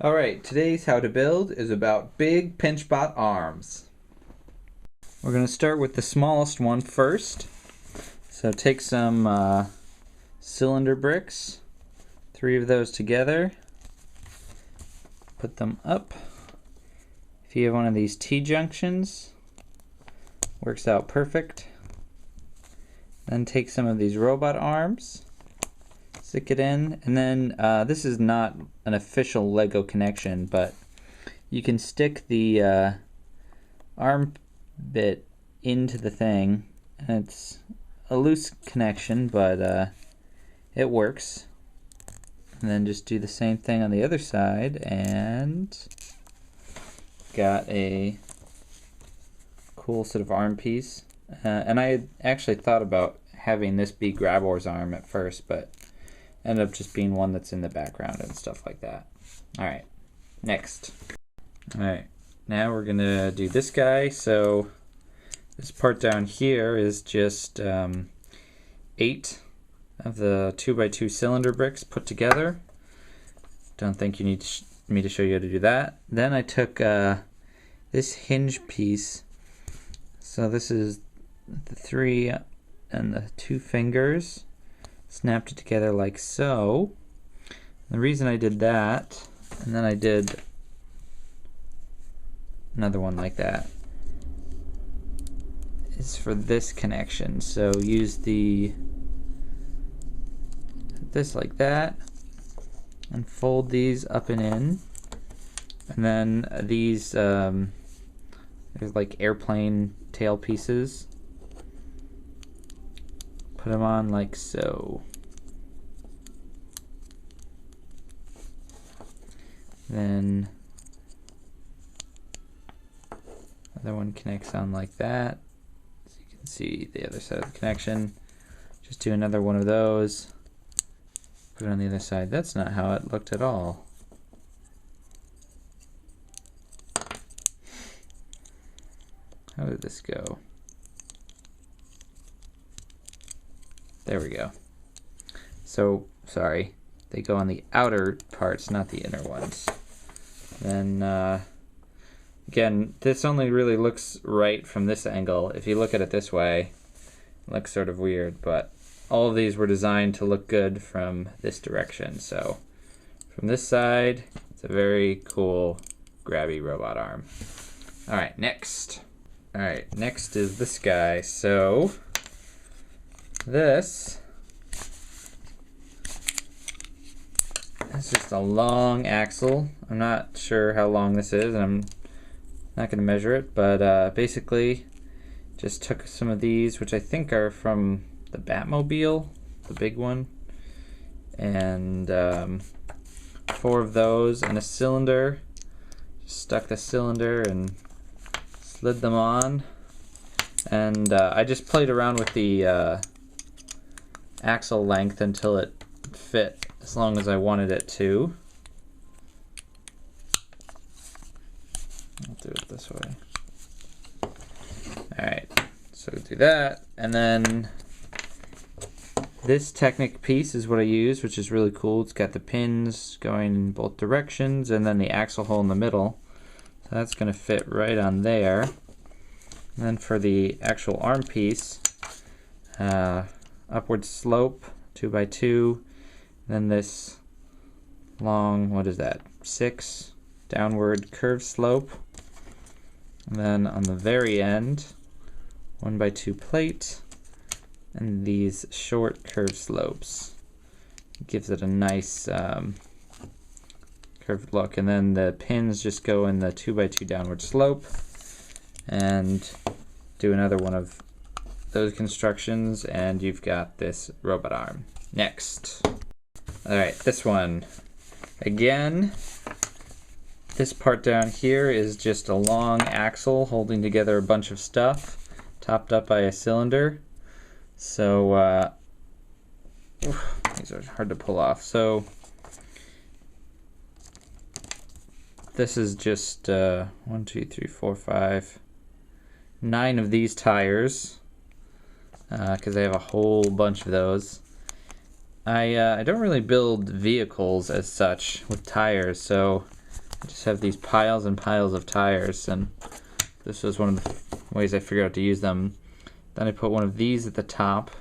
Alright, today's how to build is about big Pinchbot arms. We're going to start with the smallest one first. So take some cylinder bricks, 3 of those together, put them up. If you have one of these T-junctions, works out perfect. Then take some of these robot arms, stick it in, and then this is not an official Lego connection, but you can stick the arm bit into the thing, and it's a loose connection, but it works. And then just do the same thing on the other side, and got a cool sort of arm piece. And I had actually thought about having this be Grabbor's arm at first, but ended up just being one that's in the background and stuff like that. Alright, next. Alright, now we're gonna do this guy. So this part down here is just 8 of the 2x2 cylinder bricks put together. Don't think you need me to show you how to do that. Then I took this hinge piece. So this is the 3 and the 2 fingers. Snapped it together like so. The reason I did that, and then I did another one like that, is for this connection. So use this like that, and fold these up and in, and then these there's like airplane tail pieces. Put them on like so. Then other one connects on like that. So you can see the other side of the connection. Just do another one of those. Put it on the other side. That's not how it looked at all. How did this go? There we go. So, sorry, they go on the outer parts, not the inner ones. Then, again, this only really looks right from this angle. If you look at it this way, it looks sort of weird, but all of these were designed to look good from this direction. So, from this side, it's a very cool, grabby robot arm. Alright, next. Alright, next is this guy. So this is just a long axle. I'm not sure how long this is, and I'm not going to measure it, but basically just took some of these, which I think are from the Batmobile, the big one, and 4 of those in a cylinder. Just stuck the cylinder and slid them on, and I just played around with the axle length until it fit as long as I wanted it to. I'll do it this way. Alright, so do that, and then this Technic piece is what I use, which is really cool. It's got the pins going in both directions and then the axle hole in the middle. So that's going to fit right on there. And then for the actual arm piece, upward slope, 2x2, then this long, what is that, 6 downward curved slope, and then on the very end, 1x2 plate, and these short curved slopes. It gives it a nice curved look, and then the pins just go in the 2x2 downward slope, and do another one of those constructions, and you've got this robot arm. Next. Alright, this one. Again, this part down here is just a long axle holding together a bunch of stuff, topped up by a cylinder. So, these are hard to pull off. So, this is just 1, 2, 3, 4, 5, 9 of these tires, because I have a whole bunch of those. I don't really build vehicles as such with tires, so I just have these piles and piles of tires, and this was one of the ways I figured out to use them. Then I put one of these at the top,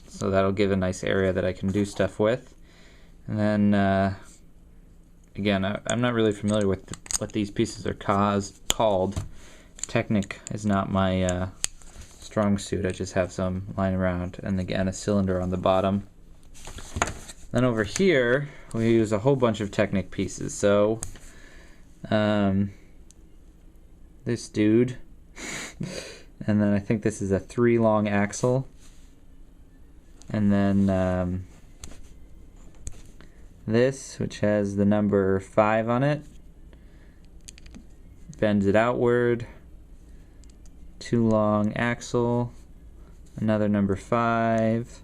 so that'll give a nice area that I can do stuff with. And then, again, I'm not really familiar with what these pieces are called. Technic is not my strong suit. I just have some lying around, and again, a cylinder on the bottom. Then over here, we use a whole bunch of Technic pieces. So, this dude, and then I think this is a 3 long axle, and then this, which has the number 5 on it, bends it outward, 2 long axle, another number 5,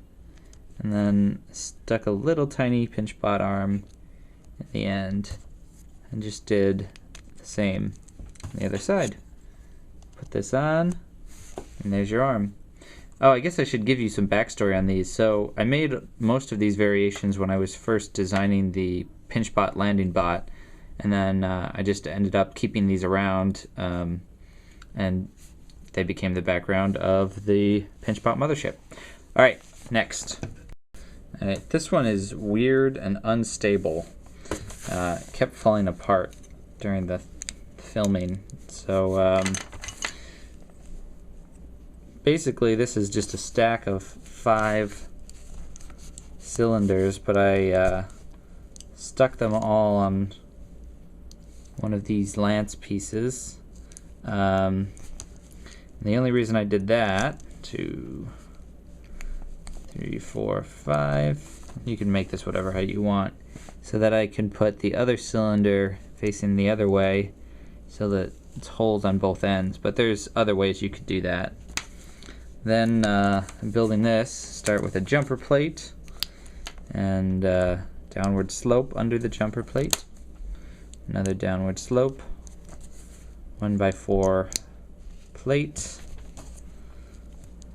and then stuck a little tiny Pinchbot arm at the end, and just did the same on the other side. Put this on, and there's your arm. Oh, I guess I should give you some backstory on these. So I made most of these variations when I was first designing the Pinchbot landing bot, and then I just ended up keeping these around, and they became the background of the Pinchbot mothership. All right, next. All right, this one is weird and unstable. It kept falling apart during the filming. So basically this is just a stack of 5 cylinders, but I stuck them all on one of these lance pieces. The only reason I did that, 2, 3, 4, 5, you can make this whatever height you want, so that I can put the other cylinder facing the other way so that it's holes on both ends. But there's other ways you could do that. Then building this, start with a jumper plate and downward slope under the jumper plate, another downward slope, 1x4 plate.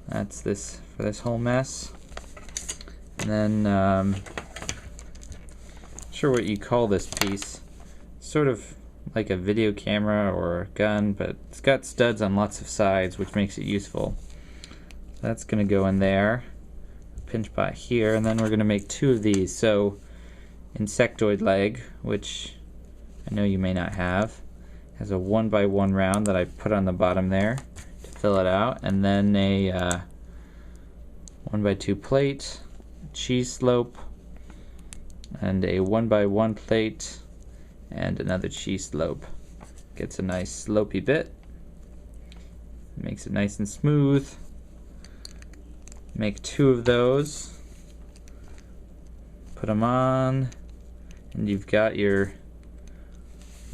That's this for this whole mess. And then not sure what you call this piece, sort of like a video camera or a gun, but it's got studs on lots of sides, which makes it useful. That's going to go in there, Pinchbot here, and then we're going to make 2 of these. So insectoid leg, which I know you may not have, has a 1x1 round that I put on the bottom there to fill it out, and then a 1x2 plate, cheese slope, and a 1x1 plate, and another cheese slope. Gets a nice slopey bit, makes it nice and smooth. Make 2 of those, put them on, and you've got your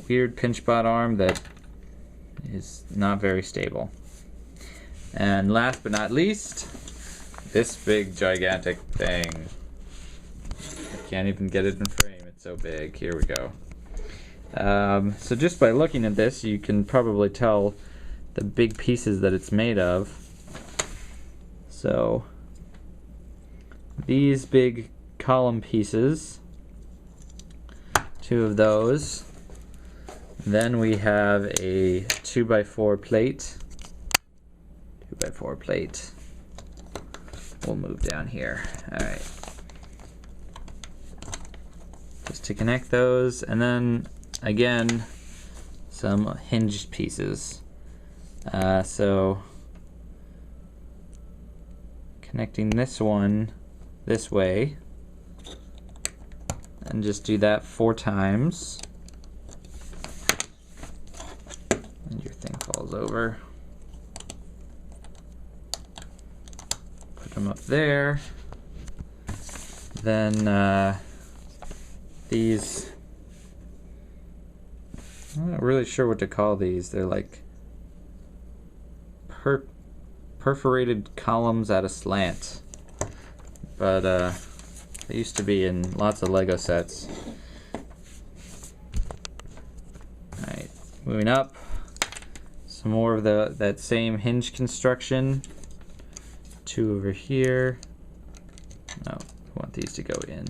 weird Pinchbot arm that is not very stable. And last but not least, this big gigantic thing. I can't even get it in frame, it's so big. Here we go. So just by looking at this, you can probably tell the big pieces that it's made of. So these big column pieces, 2 of those. Then we have a 2x4 plate. 2x4 plate. We'll move down here. Alright. Just to connect those, and then again some hinged pieces. So connecting this one this way, and just do that 4 times. And your thing falls over. Put them up there. Then these, I'm not really sure what to call these. They're like perforated columns at a slant, but they used to be in lots of Lego sets. Alright, moving up, some more of that same hinge construction. 2 over here. No, I want these to go in.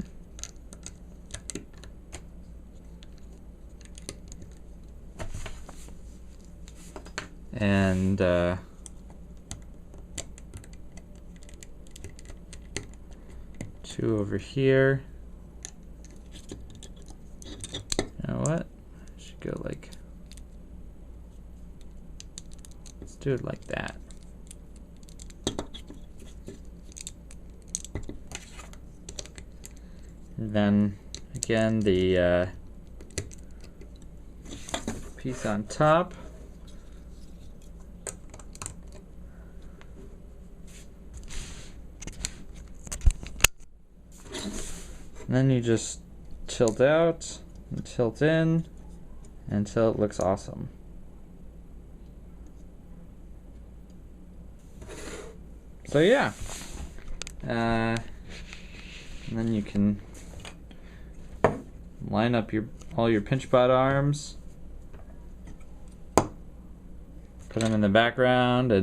and two over here. You know what? I should go like, let's do it like that. And then again the piece on top. And then you just tilt out and tilt in until it looks awesome. So yeah, and then you can line up all your Pinchbot arms, put them in the background,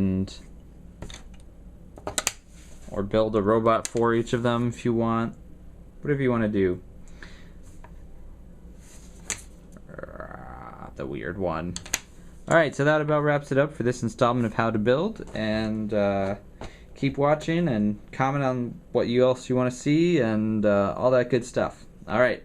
or build a robot for each of them if you want. Whatever you want to do. The weird one. Alright, so that about wraps it up for this installment of How to Build, and keep watching and comment on what else you want to see and all that good stuff. Alright.